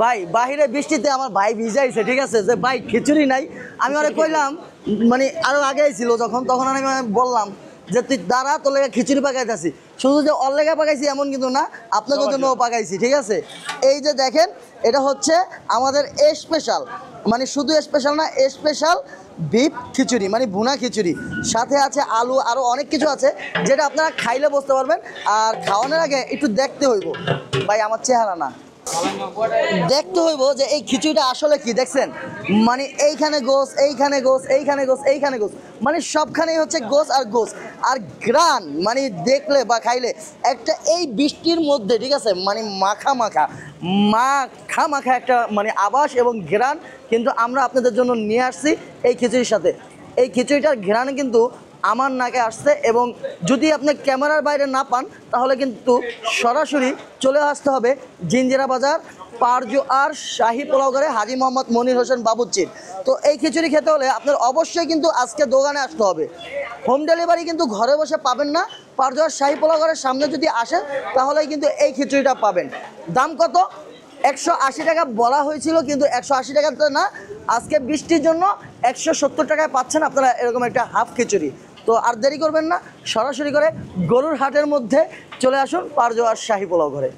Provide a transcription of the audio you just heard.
ভাই বাহিরে বৃষ্টিতে আমার ভাই ভিজাইছে, ঠিক আছে, যে ভাই খিচুড়ি নাই। আমি ওরে কইলাম, মানে আরো আগেই ছিল যখন, তখন আমি বললাম যে তুই দাঁড়া, তোর লেগে খিচুড়ি পাকাইতেছি। শুধু যে ওর লেগে পাকাইছি এমন কিন্তু না, আপনাদের জন্যও পাকাইছি, ঠিক আছে। এই যে দেখেন, এটা হচ্ছে আমাদের স্পেশাল, মানে শুধু স্পেশাল না, স্পেশাল বিফ খিচুড়ি, মানে ভুনা খিচুড়ি। সাথে আছে আলু, আরও অনেক কিছু আছে যেটা আপনারা খাইলে বুঝতে পারবেন। আর খাওয়ানোর আগে একটু দেখতে হইব, ভাই আমার চেহারা না, দেখতে হইব যে এই খিচুড়িটা আসলে কি। দেখছেন, মানে এইখানে গোস, এইখানে গোস, এইখানে গোস, এইখানে গোস, মানে সবখানেই হচ্ছে গোস আর গোস। আর গ্রান, মানে দেখলে বা খাইলে একটা, এই বৃষ্টির মধ্যে, ঠিক আছে, মানে মাখা মাখা মাখা মাখা একটা মানে আবাস এবং ঘ্রাণ কিন্তু আমরা আপনাদের জন্য নিয়ে আসছি এই খিচুড়ির সাথে। এই খিচুড়িটার ঘ্রাণ কিন্তু আমার নাকে আসছে, এবং যদি আপনি ক্যামেরার বাইরে না পান তাহলে কিন্তু সরাসরি চলে আসতে হবে জিঞ্জিরা বাজার পারজো আর শাহী পোলাও ঘরে হাজী মোহাম্মদ মনির হোসেন বাবুর্চির। তো এই খিচুড়ি খেতে হলে আপনার অবশ্যই কিন্তু আজকে দোকানে আসতে হবে। হোম ডেলিভারি কিন্তু ঘরে বসে পাবেন না। পারজো আর শাহী পোলাও ঘরের সামনে যদি আসেন তাহলেই কিন্তু এই খিচুড়িটা পাবেন। দাম কত? 180 টাকা বলা হয়েছিল, কিন্তু 180 টাকাতে না, আজকে বৃষ্টির জন্য 170 টাকায় পাচ্ছেন আপনারা এরকম একটা হাফ খিচুড়ি। তো আর দেরি করবেন না, সরাসরি করে গরুর হাটের মধ্যে চলে আসুন পারজো আর শাহী পোলাও ঘরে।